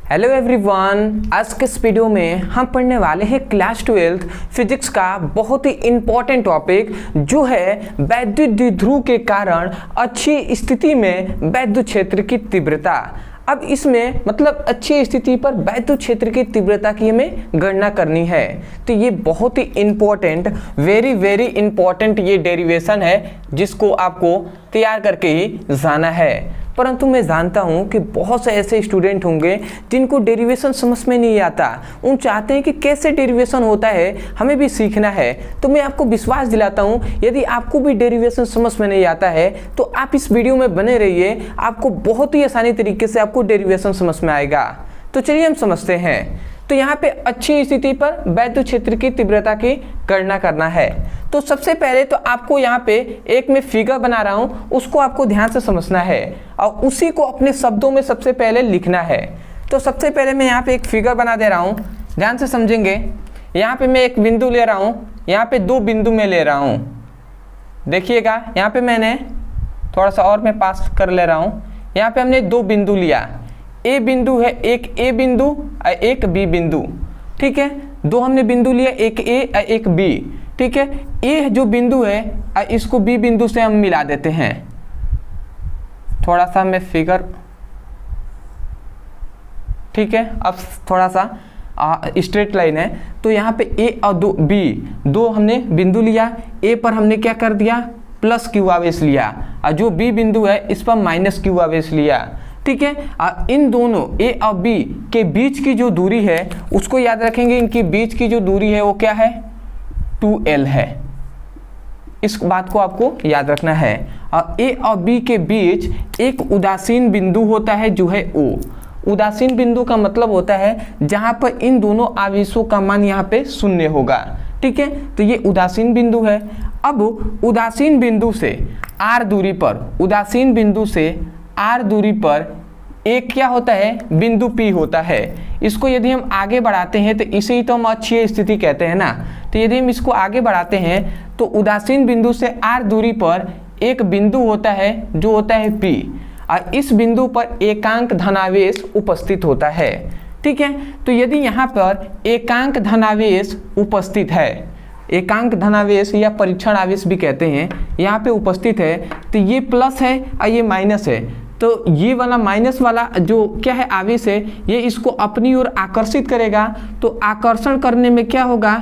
Hello everyone, आज के इस वीडियो में हम पढ़ने वाले हैं क्लास 12 फिजिक्स का बहुत ही इंपॉर्टेंट टॉपिक जो है वैद्युत द्विध्रुव के कारण अच्छी स्थिति में वैद्युत क्षेत्र की तीव्रता। अब इसमें मतलब अच्छी स्थिति पर वैद्युत क्षेत्र की तीव्रता की हमें गणना करनी है। तो ये बहुत ही इंपॉर्टेंट वेरी इंपॉर्टेंट ये डेरिवेशन है जिसको आपको तैयार करके ही जाना है। परंतु मैं जानता हूं कि बहुत से ऐसे स्टूडेंट होंगे जिनको डेरिवेशन समझ में नहीं आता, उन चाहते हैं कि कैसे डेरिवेशन होता है, हमें भी सीखना है। तो मैं आपको विश्वास दिलाता हूं, यदि आपको भी डेरिवेशन समझ में नहीं आता है तो आप इस वीडियो में बने रहिए, आपको बहुत ही आसानी तरीके से आपको डेरिवेशन समझ में आएगा। तो चलिए हम समझते हैं। तो यहाँ पे अच्छी स्थिति पर वैद्युत क्षेत्र की तीव्रता की गणना करना है। तो सबसे पहले तो आपको यहाँ पे एक मैं फिगर बना रहा हूँ, उसको आपको ध्यान से समझना है और उसी को अपने शब्दों में सबसे पहले लिखना है। तो सबसे पहले मैं यहाँ पे एक फिगर बना दे रहा हूँ, ध्यान से समझेंगे। यहाँ पे मैं एक बिंदु ले रहा हूँ, यहाँ पे दो बिंदु में ले रहा हूँ। देखिएगा यहाँ पे मैंने थोड़ा सा और मैं पास कर ले रहा हूँ। यहाँ पे हमने दो बिंदु लिया, ए बिंदु है, एक ए बिंदु और एक बी बिंदु, ठीक है। दो हमने बिंदु लिया, एक ए और एक बी, ठीक है। ए जो बिंदु है इसको बी बिंदु से हम मिला देते हैं। थोड़ा सा मैं फिगर, ठीक है। अब थोड़ा सा स्ट्रेट लाइन है, तो यहाँ पे ए और दो बी, दो हमने बिंदु लिया। ए पर हमने क्या कर दिया, प्लस क्यू आवेश लिया, और जो बी बिंदु है इस पर माइनस क्यू आवेश लिया, ठीक है। इन दोनों ए और बी के बीच की जो दूरी है उसको याद रखेंगे। इनकी बीच की जो दूरी है वो क्या है, 2L है। इस बात को आपको याद रखना है। और ए और बी के बीच एक उदासीन बिंदु होता है जो है O। उदासीन बिंदु का मतलब होता है जहां पर इन दोनों आवेशों का मान यहाँ पे शून्य होगा, ठीक है। तो ये उदासीन बिंदु है। अब उदासीन बिंदु से R दूरी पर, उदासीन बिंदु से R दूरी पर एक क्या होता है, बिंदु P होता है। इसको यदि हम आगे बढ़ाते हैं तो इसे ही तो हम अच्छी स्थिति कहते हैं ना। तो यदि हम इसको आगे बढ़ाते हैं तो उदासीन बिंदु से R दूरी पर एक बिंदु होता है जो होता है P, और इस बिंदु पर एकांक धनावेश उपस्थित होता है, ठीक है। तो यदि यहाँ पर एकांक धनावेश उपस्थित है, एकांक धनावेश या परीक्षण आवेश भी कहते हैं, यहाँ पे उपस्थित है, तो ये प्लस है और ये माइनस है। तो ये वाला माइनस वाला जो क्या है आवेश है, ये इसको अपनी ओर आकर्षित करेगा। तो आकर्षण करने में क्या होगा,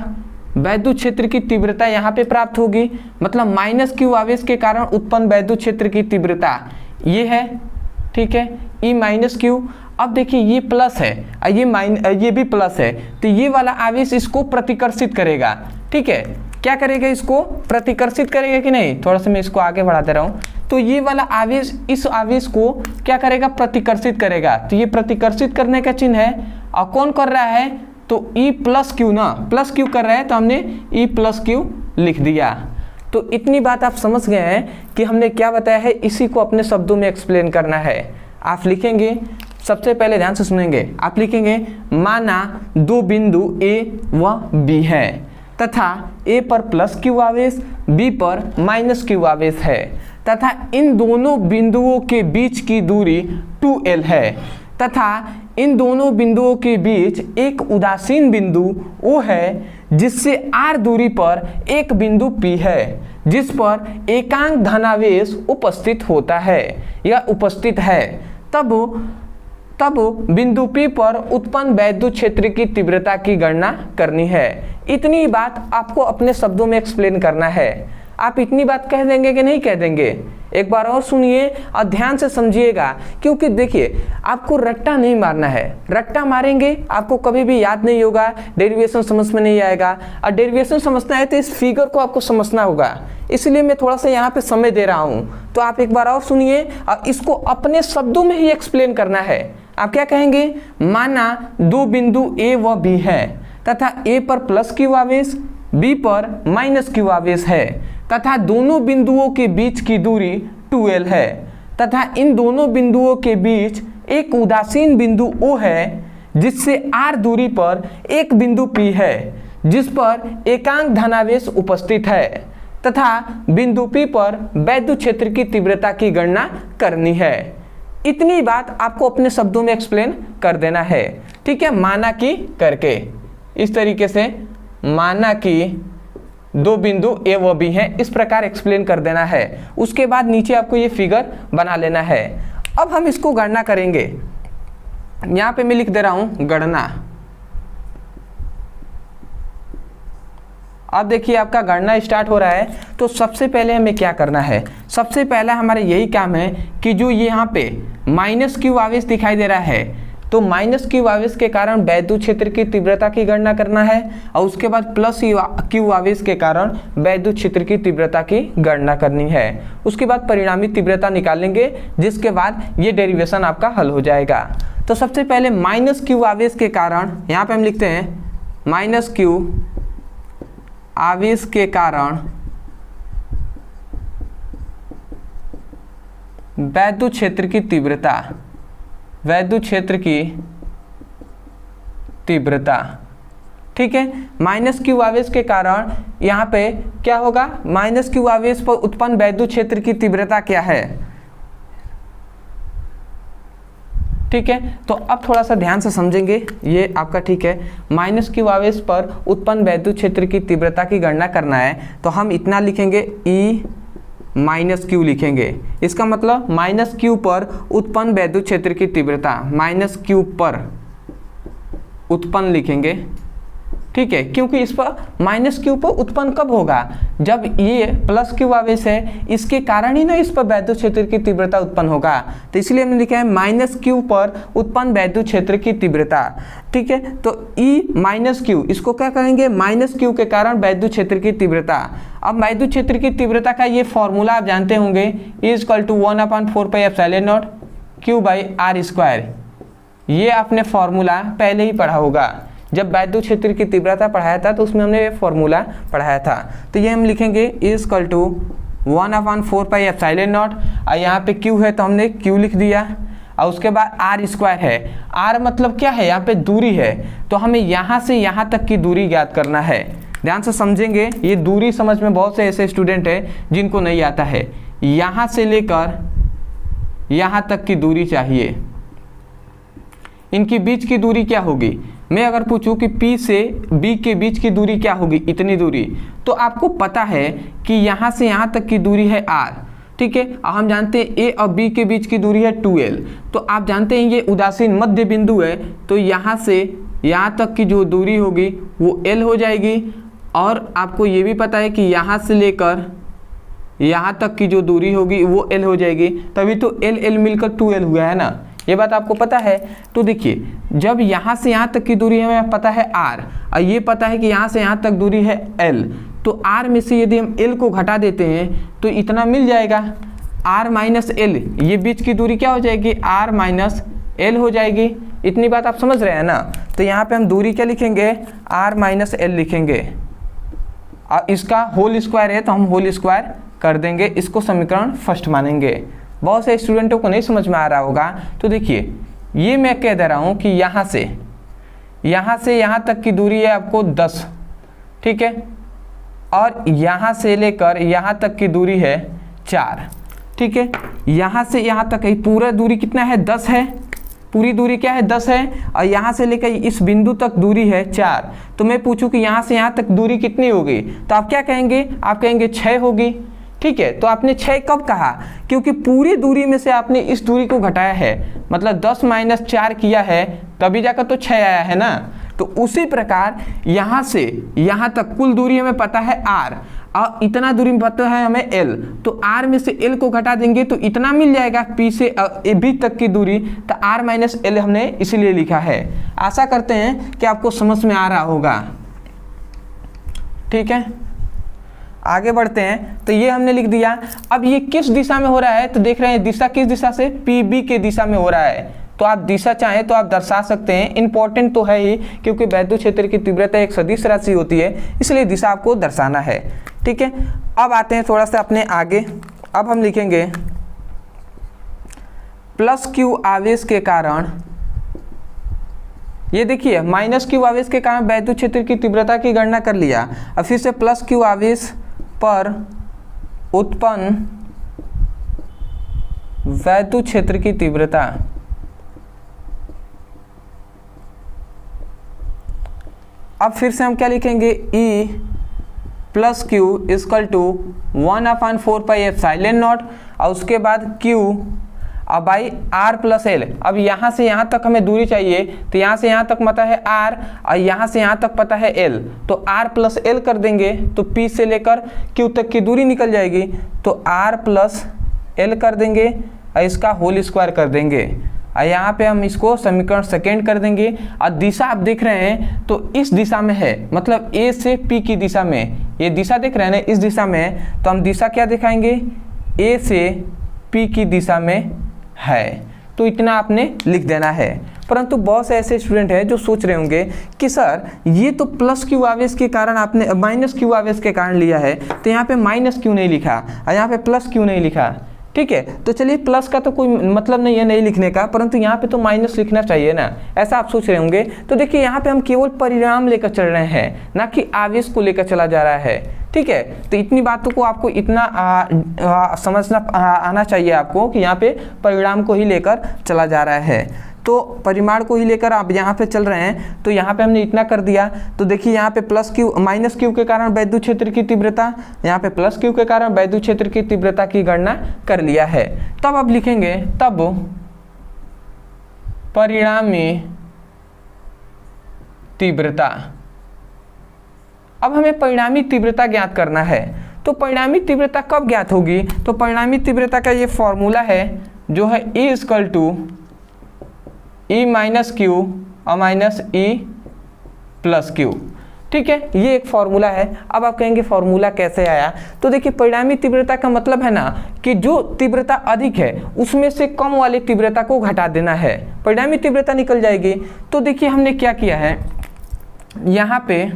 वैद्युत क्षेत्र की तीव्रता यहाँ पे प्राप्त होगी। मतलब माइनस क्यू आवेश के कारण उत्पन्न वैद्युत क्षेत्र की तीव्रता ये है, ठीक है, ई माइनस क्यू। अब देखिए ये प्लस है और ये भी प्लस है, तो ये वाला आवेश इसको प्रतिकर्षित करेगा, ठीक है। क्या करेगा, इसको प्रतिकर्षित करेगा कि नहीं। थोड़ा सा मैं इसको आगे बढ़ा दे रहा हूँ। तो ये वाला आवेश इस आवेश को क्या करेगा, प्रतिकर्षित करेगा। तो ये प्रतिकर्षित करने का चिन्ह है, और कौन कर रहा है, तो ई प्लस क्यू ना, प्लस क्यू कर रहा है, तो हमने ई प्लस क्यू लिख दिया। तो इतनी बात आप समझ गए हैं कि हमने क्या बताया है, इसी को अपने शब्दों में एक्सप्लेन करना है। आप लिखेंगे, सबसे पहले ध्यान से सुनेंगे, आप लिखेंगे माना दो बिंदु ए व बी है तथा ए पर प्लस क्यू आवेश, बी पर माइनस क्यू आवेश है, तथा इन दोनों बिंदुओं के बीच की दूरी 2L है, तथा इन दोनों बिंदुओं के बीच एक उदासीन बिंदु O है जिससे R दूरी पर एक बिंदु P है जिस पर एकांक धनावेश उपस्थित होता है या उपस्थित है। तब बिंदु P पर उत्पन्न वैद्युत क्षेत्र की तीव्रता की गणना करनी है। इतनी बात आपको अपने शब्दों में एक्सप्लेन करना है। आप इतनी बात कह देंगे कि नहीं कह देंगे, एक बार और सुनिए और ध्यान से समझिएगा। क्योंकि देखिए आपको रट्टा नहीं मारना है, रट्टा मारेंगे आपको कभी भी याद नहीं होगा, डेरिवेशन समझ में नहीं आएगा। और डेरिवेशन समझना है तो इस फिगर को आपको समझना होगा, इसलिए मैं थोड़ा सा यहाँ पे समय दे रहा हूँ। तो आप एक बार और सुनिए और इसको अपने शब्दों में ही एक्सप्लेन करना है। आप क्या कहेंगे, माना दो बिंदु ए व बी है तथा ए पर प्लस क्यू आवेश, बी पर माइनस क्यू आवेश है, तथा दोनों बिंदुओं के बीच की दूरी 2L है, तथा इन दोनों बिंदुओं के बीच एक उदासीन बिंदु O है जिससे R दूरी पर एक बिंदु P है जिस पर एकांक धनावेश उपस्थित है, तथा बिंदु P पर वैद्युत क्षेत्र की तीव्रता की गणना करनी है। इतनी बात आपको अपने शब्दों में एक्सप्लेन कर देना है, ठीक है, माना कि करके, इस तरीके से माना कि दो बिंदु ए व बी हैं, इस प्रकार एक्सप्लेन कर देना है। उसके बाद नीचे आपको ये फिगर बना लेना है। अब हम इसको गणना करेंगे। यहाँ पे मैं लिख दे रहा हूँ गणना। अब देखिए आपका गणना स्टार्ट हो रहा है। तो सबसे पहले हमें क्या करना है, सबसे पहला हमारा यही काम है कि जो ये यहाँ पे माइनस क्यू आवेश दिखाई दे रहा है, तो माइनस क्यू आवेश के कारण वैद्युत क्षेत्र की तीव्रता की गणना करना है, और उसके बाद प्लस क्यू आवेश के कारण वैद्युत क्षेत्र की तीव्रता की गणना करनी है। उसके बाद परिणामी तीव्रता निकालेंगे, जिसके बाद ये डेरिवेशन आपका हल हो जाएगा। तो सबसे पहले माइनस क्यू आवेश के कारण, यहाँ पे हम लिखते हैं माइनस क्यू आवेश के कारण वैद्युत क्षेत्र की तीव्रता, वैद्युत क्षेत्र की तीव्रता, ठीक है। माइनस क्यू आवेश के कारण यहाँ पे क्या होगा, माइनस क्यू आवेश पर उत्पन्न वैद्युत क्षेत्र की तीव्रता क्या है, ठीक है। तो अब थोड़ा सा ध्यान से समझेंगे ये आपका, ठीक है। माइनस क्यू आवेश पर उत्पन्न वैद्युत क्षेत्र की तीव्रता की गणना करना है, तो हम इतना लिखेंगे ई माइनस क्यू लिखेंगे। इसका मतलब माइनस क्यू पर उत्पन्न वैद्युत क्षेत्र की तीव्रता, माइनस क्यू पर उत्पन्न लिखेंगे, ठीक है। क्योंकि इस पर माइनस क्यू पर उत्पन्न कब होगा, जब ये प्लस क्यू आवेश है, इसके कारण ही ना इस पर वैद्युत क्षेत्र की तीव्रता उत्पन्न होगा। तो इसलिए हमने लिखा है माइनस क्यू पर उत्पन्न वैद्युत क्षेत्र की तीव्रता, ठीक है। तो ई माइनस क्यू, इसको क्या कहेंगे, माइनस क्यू के कारण वैद्युत क्षेत्र की तीव्रता। अब वैद्युत क्षेत्र की तीव्रता का ये फॉर्मूला आप जानते होंगे, E = 1/4πε0 Q/r²। ये आपने फॉर्मूला पहले ही पढ़ा होगा, जब वैद्युत क्षेत्र की तीव्रता पढ़ाया था तो उसमें हमने ये फॉर्मूला पढ़ाया था। तो ये हम लिखेंगे E = 1/4πε0, और यहाँ पे Q है तो हमने Q लिख दिया, और उसके बाद r² है। r मतलब क्या है, यहाँ पे दूरी है, तो हमें यहाँ से यहाँ तक की दूरी ज्ञात करना है। ध्यान से समझेंगे, ये दूरी समझ में बहुत से ऐसे स्टूडेंट हैं जिनको नहीं आता है। यहाँ से लेकर यहाँ तक की दूरी चाहिए, इनकी बीच की दूरी क्या होगी। मैं अगर पूछूं कि P से B के बीच की दूरी क्या होगी, इतनी दूरी, तो आपको पता है कि यहाँ से यहाँ तक की दूरी है r, ठीक है। हम जानते हैं A और B के बीच की दूरी है 2l, तो आप जानते हैं ये उदासीन मध्य बिंदु है, तो यहाँ से यहाँ तक की जो दूरी होगी वो l हो जाएगी। और आपको ये भी पता है कि यहाँ से लेकर यहाँ तक की जो दूरी होगी वो l हो जाएगी, तभी तो l मिलकर 2l हुआ है ना, ये बात आपको पता है। तो देखिए, जब यहाँ से यहाँ तक की दूरी हमें पता है r, और ये पता है कि यहाँ से यहाँ तक दूरी है l, तो r में से यदि हम l को घटा देते हैं तो इतना मिल जाएगा, r माइनस l, ये बीच की दूरी क्या हो जाएगी, r माइनस l हो जाएगी। इतनी बात आप समझ रहे हैं ना। तो यहाँ पे हम दूरी क्या लिखेंगे, r माइनस l लिखेंगे, और इसका होल स्क्वायर है तो हम होल स्क्वायर कर देंगे, इसको समीकरण फर्स्ट मानेंगे। बहुत से स्टूडेंटों को नहीं समझ में आ रहा होगा, तो देखिए ये मैं कह दे रहा हूँ कि यहाँ से यहाँ तक की दूरी है आपको 10, ठीक है, और यहाँ से लेकर यहाँ तक की दूरी है 4, ठीक है। यहाँ से यहाँ तक पूरा दूरी कितना है, 10 है, पूरी दूरी क्या है, 10 है, और यहाँ से लेकर इस बिंदु तक दूरी है 4। तो मैं पूछूं कि यहाँ से यहाँ तक दूरी कितनी होगी, तो आप क्या कहेंगे, आप कहेंगे 6 होगी, ठीक है। तो आपने 6 कब कहा, क्योंकि पूरी दूरी में से आपने इस दूरी को घटाया है, मतलब 10 माइनस 4 किया है, तभी जाकर तो 6 आया है ना। तो उसी प्रकार यहाँ से यहाँ तक कुल दूरी हमें पता है r, और इतना दूरी में पता है हमें l, तो r में से l को घटा देंगे तो इतना मिल जाएगा P से B तक की दूरी, तो r माइनस l हमने इसीलिए लिखा है। आशा करते हैं कि आपको समझ में आ रहा होगा, ठीक है। आगे बढ़ते हैं, तो ये हमने लिख दिया। अब ये किस दिशा में हो रहा है, तो देख रहे हैं दिशा किस दिशा से, PB के दिशा में हो रहा है। तो आप दिशा चाहें तो आप दर्शा सकते हैं, इंपॉर्टेंट तो है ही, क्योंकि वैद्युत क्षेत्र की तीव्रता एक सदिश राशि होती है, इसलिए दिशा आपको दर्शाना है, ठीक है। अब आते हैं थोड़ा सा अपने आगे। अब हम लिखेंगे प्लस क्यू आवेश के कारण, ये देखिए माइनस क्यू आवेश के कारण वैद्युत क्षेत्र की तीव्रता की गणना कर लिया। अब फिर से प्लस क्यू आवेश पर उत्पन्न वैद्युत क्षेत्र की तीव्रता अब फिर से हम क्या लिखेंगे, E plus q equal to 1/4πε0 और उसके बाद Q अब बाई R प्लस L। अब यहाँ से यहाँ तक हमें दूरी चाहिए, तो यहाँ से यहाँ तक पता है R और यहाँ से यहाँ तक पता है L, तो R प्लस L कर देंगे तो P से लेकर Q तक की दूरी निकल जाएगी, तो R प्लस L कर देंगे और इसका होल स्क्वायर कर देंगे और यहाँ पे हम इसको समीकरण सेकेंड कर देंगे। और दिशा आप देख रहे हैं तो इस दिशा में है, मतलब A से P की दिशा में, ये दिशा देख रहे हैं ना, इस दिशा में है, तो हम दिशा क्या दिखाएंगे, A से P की दिशा में है, तो इतना आपने लिख देना है। परंतु बहुत से ऐसे स्टूडेंट हैं जो सोच रहे होंगे कि सर ये तो प्लस क्यू आवेश के कारण आपने माइनस क्यू आवेश के कारण लिया है, तो यहाँ पे माइनस क्यों नहीं लिखा और यहाँ पे प्लस क्यों नहीं लिखा। ठीक है, तो चलिए प्लस का तो कोई मतलब नहीं है नहीं लिखने का, परंतु यहाँ पे तो माइनस लिखना चाहिए ना, ऐसा आप सोच रहे होंगे। तो देखिए यहाँ पे हम केवल परिणाम लेकर चल रहे हैं, ना कि आवेश को लेकर चला जा रहा है। ठीक है, तो इतनी बातों को आपको इतना समझना आना चाहिए आपको कि यहाँ पे परिणाम को ही लेकर चला जा रहा है, तो परिमाण को ही लेकर आप यहाँ पे चल रहे हैं। तो यहाँ पे हमने इतना कर दिया, तो देखिए यहाँ पे प्लस क्यू माइनस क्यू के कारण वैद्युत क्षेत्र की तीव्रता, यहाँ पे प्लस क्यू के कारण वैद्युत क्षेत्र की तीव्रता की गणना कर लिया है। तब अब लिखेंगे, तब परिणामी तीव्रता। अब हमें परिणामी तीव्रता ज्ञात करना है, तो परिणामी तीव्रता कब ज्ञात होगी, तो परिणामी तीव्रता का ये फॉर्मूला है जो है E equal to E minus Q और माइनस E प्लस क्यू। ठीक है, ये एक फॉर्मूला है। अब आप कहेंगे फॉर्मूला कैसे आया, तो देखिए परिणामी तीव्रता का मतलब है ना कि जो तीव्रता अधिक है उसमें से कम वाली तीव्रता को घटा देना है, परिणामी तीव्रता निकल जाएगी। तो देखिए हमने क्या किया है, यहाँ पे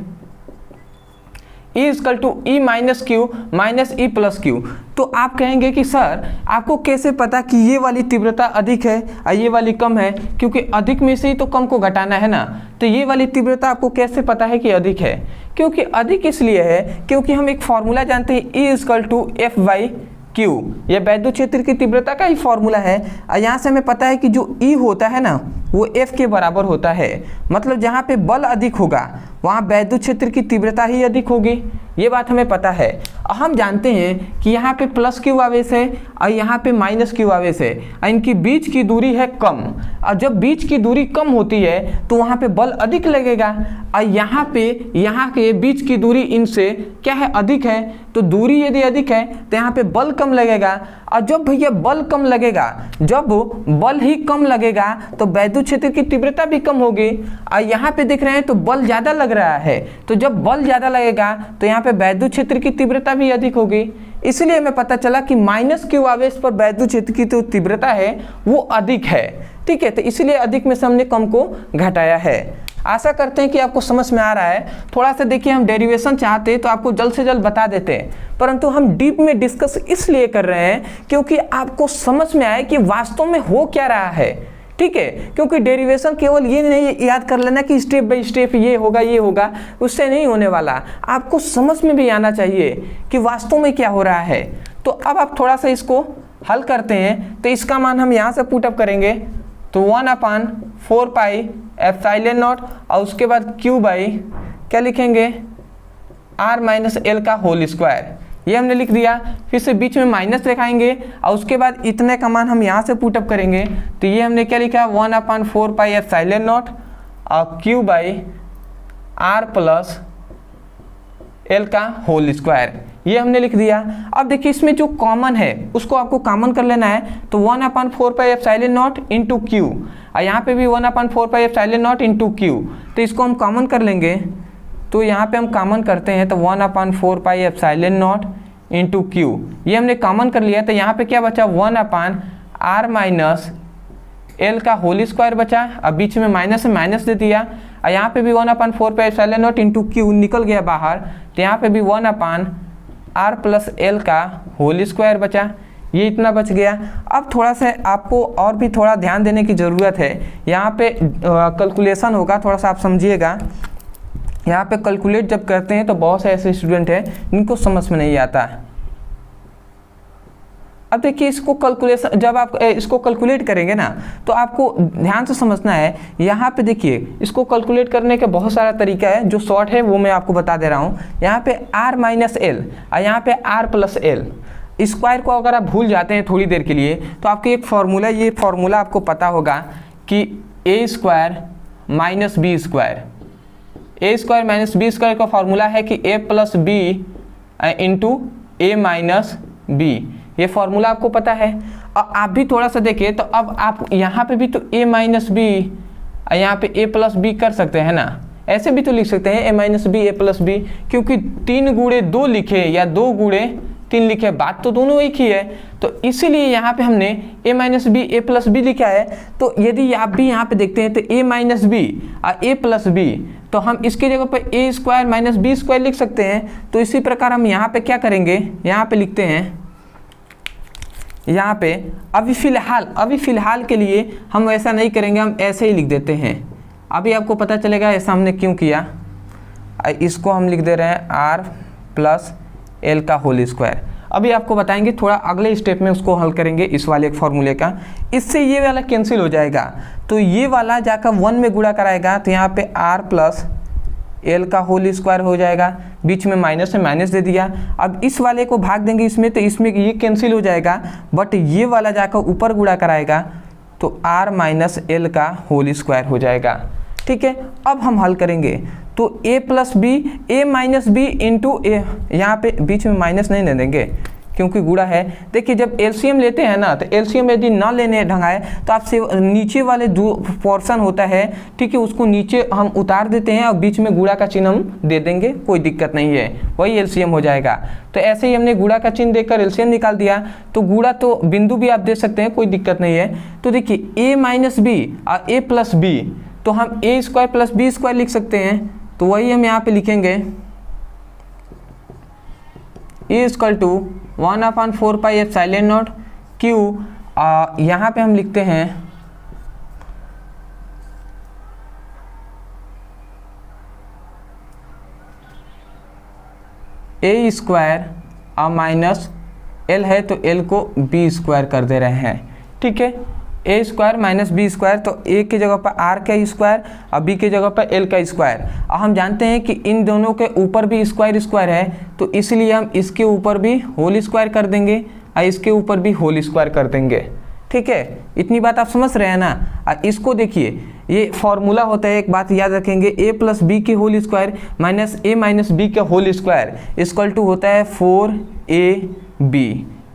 E equal to E minus Q minus E plus Q. तो आप कहेंगे कि सर आपको कैसे पता कि ये वाली तीव्रता अधिक है और ये वाली कम है, क्योंकि अधिक में से ही तो कम को घटाना है ना। तो ये वाली तीव्रता आपको कैसे पता है कि अधिक है, क्योंकि अधिक इसलिए है क्योंकि हम एक फॉर्मूला जानते हैं E equal to F by Q, ये वैद्युत क्षेत्र की तीव्रता का ही फॉर्मूला है। और यहाँ से हमें पता है कि जो E होता है ना वो F के बराबर होता है, मतलब जहाँ पे बल अधिक होगा वहाँ वैद्युत क्षेत्र की तीव्रता ही अधिक होगी, ये बात हमें पता है। और हम जानते हैं कि यहाँ पे प्लस क्यू आवेश है और यहाँ पे माइनस क्यू आवेश है और इनकी बीच की दूरी है कम, और जब बीच की दूरी कम होती है तो वहाँ पे बल अधिक लगेगा, और यहाँ के बीच की दूरी इनसे क्या है, अधिक है। तो दूरी यदि अधिक है तो यहाँ पे बल कम लगेगा, और जब भैया बल कम लगेगा, जब बल ही कम लगेगा तो वैद्युत क्षेत्र की तीव्रता भी कम होगी। और यहाँ पे देख रहे हैं तो बल ज़्यादा लग रहा है, तो जब बल ज़्यादा लगेगा तो यहाँ पे वैद्युत क्षेत्र की तीव्रता भी अधिक होगी। इसलिए हमें पता चला कि माइनस क्यू आवेश पर वैद्युत क्षेत्र की जो तीव्रता है वो अधिक है। ठीक है, तो इसलिए अधिक में से हमने कम को घटाया है। आशा करते हैं कि आपको समझ में आ रहा है। थोड़ा सा देखिए, हम डेरिवेशन चाहते तो आपको जल्द से जल्द बता देते, परंतु हम डीप में डिस्कस इसलिए कर रहे हैं क्योंकि आपको समझ में आए कि वास्तव में हो क्या रहा है। ठीक है, क्योंकि डेरिवेशन केवल ये नहीं याद कर लेना कि स्टेप बाय स्टेप ये होगा, उससे नहीं होने वाला। आपको समझ में भी आना चाहिए कि वास्तव में क्या हो रहा है। तो अब आप थोड़ा सा इसको हल करते हैं, तो इसका मान हम यहाँ से पुटअप करेंगे, तो 1/4πε0 और उसके बाद Q बाई क्या लिखेंगे, R माइनस L का होल स्क्वायर, ये हमने लिख दिया। फिर से बीच में माइनस दिखाएंगे और उसके बाद इतने का मान हम यहाँ से पुटअप करेंगे, तो ये हमने क्या लिखा, 1/4πε0 और Q by R plus L का होल स्क्वायर, ये हमने लिख दिया। अब देखिए इसमें जो कॉमन है उसको आपको कॉमन कर लेना है, तो 1/4πε0 इंटू क्यू, और यहाँ पे भी 1/4πε0 इंटू क्यू, तो इसको हम कॉमन कर लेंगे। तो यहाँ पे हम कॉमन करते हैं तो 1/4πε0 इंटू क्यू, ये हमने कॉमन कर लिया। तो यहाँ पे क्या बचा, 1/R माइनस L का होल स्क्वायर बचा, अब बीच में माइनस से माइनस दे दिया, और यहाँ पे भी 1/4πε0 इंटू क्यू निकल गया बाहर, तो यहाँ पे भी 1/R प्लस L का होल स्क्वायर बचा, ये इतना बच गया। अब थोड़ा सा आपको और भी थोड़ा ध्यान देने की ज़रूरत है, यहाँ पे कैलकुलेशन होगा, थोड़ा सा आप समझिएगा। यहाँ पे कैलकुलेट जब करते हैं तो बहुत से ऐसे स्टूडेंट हैं जिनको समझ में नहीं आता। अब देखिए इसको कैलकुलेशन, जब आप इसको कैलकुलेट करेंगे ना तो आपको ध्यान से समझना है। यहाँ पे देखिए इसको कैलकुलेट करने का बहुत सारा तरीका है, जो शॉर्ट है वो मैं आपको बता दे रहा हूँ। यहाँ पे r माइनस एल और यहाँ पे r प्लस एल, स्क्वायर को अगर आप भूल जाते हैं थोड़ी देर के लिए तो आपके एक फार्मूला, ये फार्मूला आपको पता होगा कि ए स्क्वायर माइनस बी स्क्वायर, ए स्क्वायर माइनस बी स्क्वायर का फार्मूला है कि ए प्लस बी इंटू ए माइनस बी, ये फार्मूला आपको पता है। और आप भी थोड़ा सा देखिए तो अब आप यहाँ पे भी तो a माइनस बी, यहाँ पे a प्लस बी कर सकते हैं ना, ऐसे भी तो लिख सकते हैं a minus B a plus B, क्योंकि 3 गुणे 2 लिखे या 2 गुणे 3 लिखे, बात तो दोनों एक ही है। तो इसीलिए यहाँ पे हमने a minus B a plus B लिखा है। तो यदि आप भी यहाँ पे देखते हैं तो a माइनस बी और a प्लस बी, तो हम इसके जगह पे a square minus B square लिख सकते हैं। तो इसी प्रकार हम यहाँ पे क्या करेंगे, यहाँ पे लिखते हैं, यहाँ पे अभी फ़िलहाल के लिए हम ऐसा नहीं करेंगे, हम ऐसे ही लिख देते हैं। अभी आपको पता चलेगा ऐसा हमने क्यों किया। इसको हम लिख दे रहे हैं r प्लस एल का होल स्क्वायर। अभी आपको बताएंगे, थोड़ा अगले स्टेप में उसको हल करेंगे इस वाले एक फॉर्मूले का। इससे ये वाला कैंसिल हो जाएगा, तो ये वाला जाकर 1 में गुणा कराएगा, तो यहाँ पे r प्लस एल का होल स्क्वायर हो जाएगा, बीच में माइनस है माइनस दे दिया। अब इस वाले को भाग देंगे इसमें, तो इसमें ये कैंसिल हो जाएगा, बट ये वाला जाकर ऊपर गुणा कराएगा तो r माइनस एल का होल स्क्वायर हो जाएगा। ठीक है, अब हम हल करेंगे तो a plus b, a minus b into a, यहाँ पे बीच में माइनस नहीं ले देंगे क्योंकि गुणा है। देखिए जब एलसीएम लेते हैं ना, तो एलसीएम यदि ना लेने ढंगाए तो आपसे नीचे वाले जो पोर्शन होता है, ठीक है, उसको नीचे हम उतार देते हैं और बीच में गुणा का चिन्ह हम दे देंगे, कोई दिक्कत नहीं है, वही एलसीएम हो जाएगा। तो ऐसे ही हमने गुणा का चिन्ह देकर एलसीएम निकाल दिया। तो गुणा तो बिंदु भी आप दे सकते हैं, कोई दिक्कत नहीं है। तो देखिए a माइनस बी और a प्लस बी, तो हम a square plus B square लिख सकते हैं। तो वही हम यहाँ पे लिखेंगे e equal to 1/4 pi epsilon not Q. यहाँ पे हम लिखते हैं a स्क्वायर और माइनस l है तो l को b स्क्वायर कर दे रहे हैं। ठीक है, a square minus B square, तो a की जगह पर r का स्क्वायर और b की जगह पर l का स्क्वायर। और हम जानते हैं कि इन दोनों के ऊपर भी स्क्वायर स्क्वायर है, तो इसलिए हम इसके ऊपर भी होल स्क्वायर कर देंगे और इसके ऊपर भी होल स्क्वायर कर देंगे। ठीक है, इतनी बात आप समझ रहे हैं ना। और इसको देखिए, ये फॉर्मूला होता है, एक बात याद रखेंगे, a प्लस बी के whole square minus a minus B के होल स्क्वायर इक्वल टू होता है 4ab।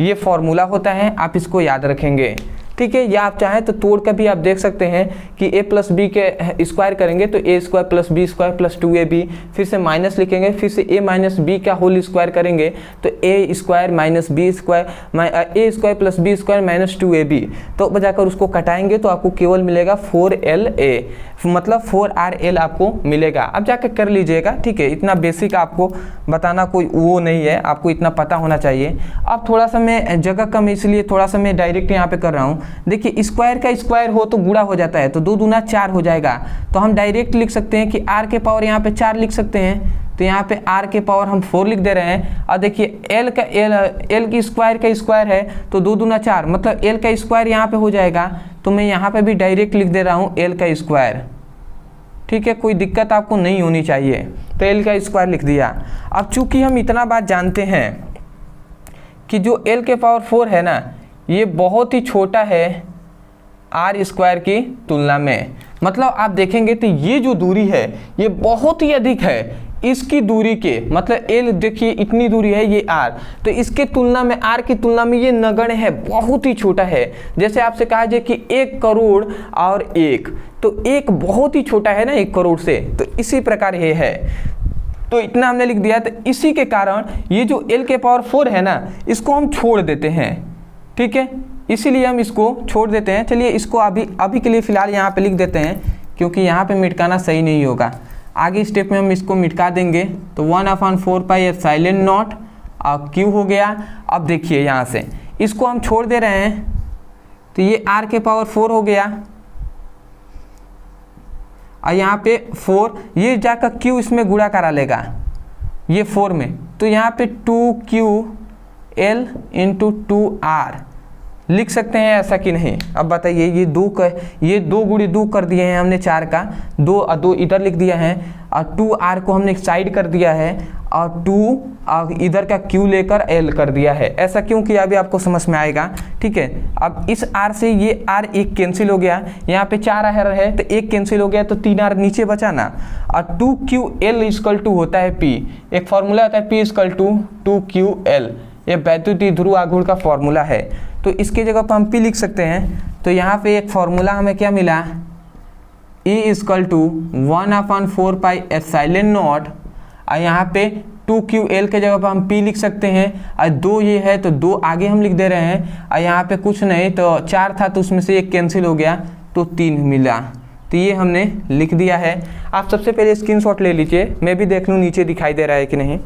ये फॉर्मूला होता है, आप इसको याद रखेंगे। ठीक है, या आप चाहें तो तोड़ कर भी आप देख सकते हैं कि a प्लस बी के स्क्वायर करेंगे तो a square plus B square plus 2ab, फिर से माइनस लिखेंगे, फिर से a माइनस बी का होल स्क्वायर करेंगे तो a square minus B square, a square plus B square minus 2ab। तो बजाकर उसको कटाएंगे तो आपको केवल मिलेगा 4la, मतलब 4rl आपको मिलेगा। अब जाकर कर लीजिएगा। ठीक है, इतना बेसिक आपको बताना कोई वो नहीं है, आपको इतना पता होना चाहिए। अब थोड़ा सा मैं जगह कम, इसलिए थोड़ा सा मैं डायरेक्ट यहाँ पे कर रहा हूँ। देखिए स्क्वायर का स्क्वायर हो तो गुणा हो जाता है, तो 2 दूना 4 हो जाएगा। तो हम डायरेक्ट लिख सकते हैं कि r के पावर यहाँ पे 4 लिख सकते हैं, तो यहाँ पे r के पावर हम 4 लिख दे रहे हैं। और देखिए l की स्क्वायर का स्क्वायर है तो 2 दूना 4, मतलब l का स्क्वायर यहाँ पे हो जाएगा। तो मैं यहाँ पे भी डायरेक्ट लिख दे रहा हूँ l का स्क्वायर। ठीक है, कोई दिक्कत आपको नहीं होनी चाहिए, तो l का स्क्वायर लिख दिया। अब चूंकि हम इतना बात जानते हैं कि जो l के पावर 4 है ना, ये बहुत ही छोटा है r स्क्वायर की तुलना में। मतलब आप देखेंगे तो ये जो दूरी है ये बहुत ही अधिक है इसकी दूरी के, मतलब l देखिए इतनी दूरी है ये r, तो इसके तुलना में r की तुलना में ये नगण्य है, बहुत ही छोटा है। जैसे आपसे कहा जाए कि 1 करोड़ और 1, तो 1 बहुत ही छोटा है ना 1 करोड़ से, तो इसी प्रकार ये है। तो इतना हमने लिख दिया। तो इसी के कारण ये जो l के पावर 4 है ना, इसको हम छोड़ देते हैं। ठीक है, इसीलिए हम इसको छोड़ देते हैं। चलिए इसको अभी के लिए फ़िलहाल यहाँ पे लिख देते हैं, क्योंकि यहाँ पे मिटकाना सही नहीं होगा। आगे स्टेप में हम इसको मिटका देंगे, तो 1/4 पाई एप्सिलॉन नॉट और क्यू हो गया। अब देखिए यहाँ से इसको हम छोड़ दे रहे हैं, तो ये r के पावर 4 हो गया और यहाँ पे 4, ये जाकर q इसमें गुणा करा लेगा ये 4 में, तो यहाँ पे 2ql इंटू 2r लिख सकते हैं ऐसा कि नहीं? अब बताइए, ये 2 गुणे 2 कर दिए हैं हमने 4 का, 2 इधर लिख दिया है और 2r को हमने साइड कर दिया है और 2 इधर का q लेकर l कर दिया है। ऐसा क्यों किया अभी आपको समझ में आएगा, ठीक है। अब इस r से ये r एक कैंसिल हो गया, यहाँ पे 4r है तो एक कैंसिल हो गया तो 3r नीचे बचा ना, और 2ql इक्वल टू होता है p, एक फॉर्मूला होता है p इक्वल टू 2ql, ये वैद्युतीय ध्रुव आघूर्ण का फॉर्मूला है। तो इसकी जगह पर हम p लिख सकते हैं। तो यहाँ पे एक फॉर्मूला हमें क्या मिला, E equal to 1/4 pi epsilon not, और यहाँ पे 2ql के जगह पर हम p लिख सकते हैं, और 2 ये है तो 2 आगे हम लिख दे रहे हैं, और यहाँ पे कुछ नहीं तो 4 था तो उसमें से एक कैंसिल हो गया तो 3 मिला, तो ये हमने लिख दिया है। आप सबसे पहले स्क्रीनशॉट ले लीजिए, मैं भी देख लूँ नीचे दिखाई दे रहा है कि नहीं।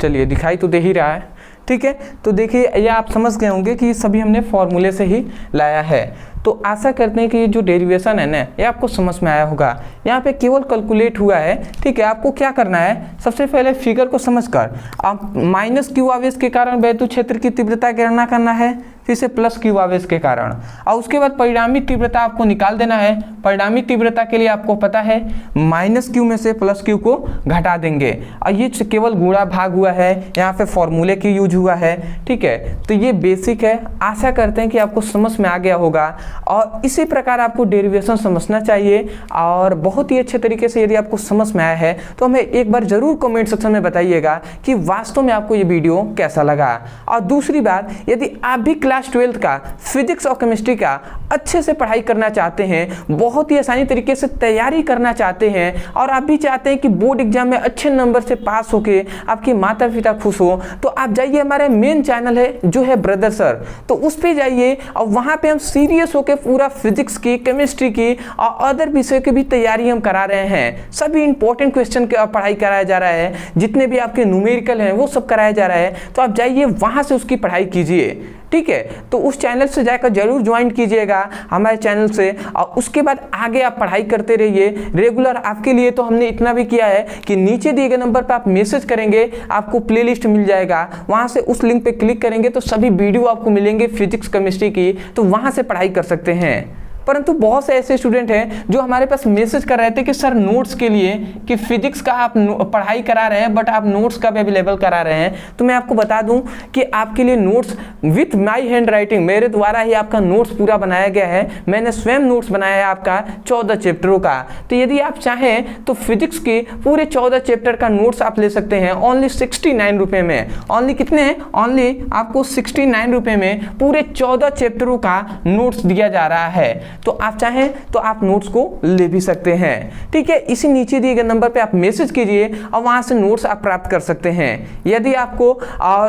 चलिए दिखाई तो दे ही रहा है, ठीक है। तो देखिए ये आप समझ गए होंगे कि सभी हमने फॉर्मूले से ही लाया है। तो आशा करते हैं कि ये जो डेरिवेशन है ना ये आपको समझ में आया होगा। यहाँ पे केवल कैलकुलेट हुआ है, ठीक है। आपको क्या करना है, सबसे पहले फिगर को समझकर आप माइनस क्यू आवेश के कारण वैद्युत क्षेत्र की तीव्रता की गणना करना है, फिर से प्लस क्यू आवेश के कारण, और उसके बाद परिणामी तीव्रता आपको निकाल देना है। परिणामी तीव्रता के लिए आपको पता है माइनस क्यू में से प्लस क्यू को घटा देंगे, और ये केवल गुणा भाग हुआ है, यहाँ पे फॉर्मूले की यूज हुआ है, ठीक है। तो ये बेसिक है, आशा करते हैं कि आपको समझ में आ गया होगा, और इसी प्रकार आपको डेरिवेशन समझना चाहिए। और बहुत ही अच्छे तरीके से यदि आपको समझ में आया है तो हमें एक बार जरूर कमेंट सेक्शन में बताइएगा कि वास्तव में आपको ये वीडियो कैसा लगा। और दूसरी बात, यदि आप भी क्लास 12 का फिजिक्स और केमिस्ट्री का अच्छे से पढ़ाई करना चाहते हैं, बहुत ही आसानी तरीके से तैयारी करना चाहते हैं, और आप भी चाहते हैं कि बोर्ड एग्जाम में अच्छे नंबर से पास होके आपके माता पिता खुश हो, तो आप जाइए, हमारे मेन चैनल है जो है ब्रदर सर, तो उस पर जाइए, और वहाँ पे हम सीरियस होकर पूरा फिजिक्स की, केमिस्ट्री की और अदर विषय की भी तैयारी हम करा रहे हैं। सभी इंपॉर्टेंट क्वेश्चन की पढ़ाई कराया जा रहा है, जितने भी आपके न्यूमेरिकल हैं वो सब कराया जा रहा है। तो आप जाइए वहाँ से उसकी पढ़ाई कीजिए, ठीक है। तो उस चैनल से जाकर जरूर ज्वाइन कीजिएगा हमारे चैनल से, और उसके बाद आगे आप पढ़ाई करते रहिए रेगुलर। आपके लिए तो हमने इतना भी किया है कि नीचे दिए गए नंबर पर आप मैसेज करेंगे, आपको प्लेलिस्ट मिल जाएगा, वहां से उस लिंक पे क्लिक करेंगे तो सभी वीडियो आपको मिलेंगे फिजिक्स केमिस्ट्री की, तो वहां से पढ़ाई कर सकते हैं। परंतु बहुत से ऐसे स्टूडेंट हैं जो हमारे पास मैसेज कर रहे थे कि सर नोट्स के लिए, कि फिजिक्स का आप पढ़ाई करा रहे हैं बट आप नोट्स का भी अवेलेबल करा रहे हैं। तो मैं आपको बता दूं कि आपके लिए notes with my hand writing, मेरे द्वारा ही आपका नोट्स पूरा बनाया गया है। मैंने स्वयं नोट्स बनाया है आपका 14 चैप्टरों का। तो यदि आप चाहें तो फिजिक्स के पूरे 14 चैप्टर का नोट्स आप ले सकते हैं ओनली 69 रुपये में। ओनली कितने हैं? ओनली आपको 69 रुपये में पूरे 14 चैप्टरों का नोट्स दिया जा रहा है। तो आप चाहें तो आप नोट्स को ले भी सकते हैं, ठीक है। इसी नीचे दिए गए नंबर पे आप मैसेज कीजिए और वहां से नोट्स आप प्राप्त कर सकते हैं। यदि आपको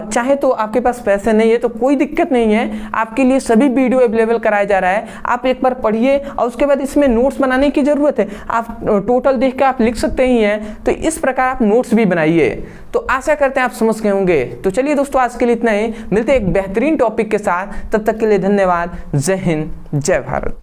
चाहे तो आपके पास पैसे नहीं है तो कोई दिक्कत नहीं है, आपके लिए सभी वीडियो अवेलेबल कराया जा रहा है। आप एक बार पढ़िए और उसके बाद इसमें नोट्स बनाने की जरूरत है, आप टोटल देख के आप लिख सकते ही हैं। तो इस प्रकार आप नोट्स भी बनाइए। तो आशा करते हैं आप समझ गए होंगे। तो चलिए दोस्तों, आज के लिए इतना ही, मिलते हैं एक बेहतरीन टॉपिक के साथ। तब तक के लिए धन्यवाद। जय हिंद, जय भारत।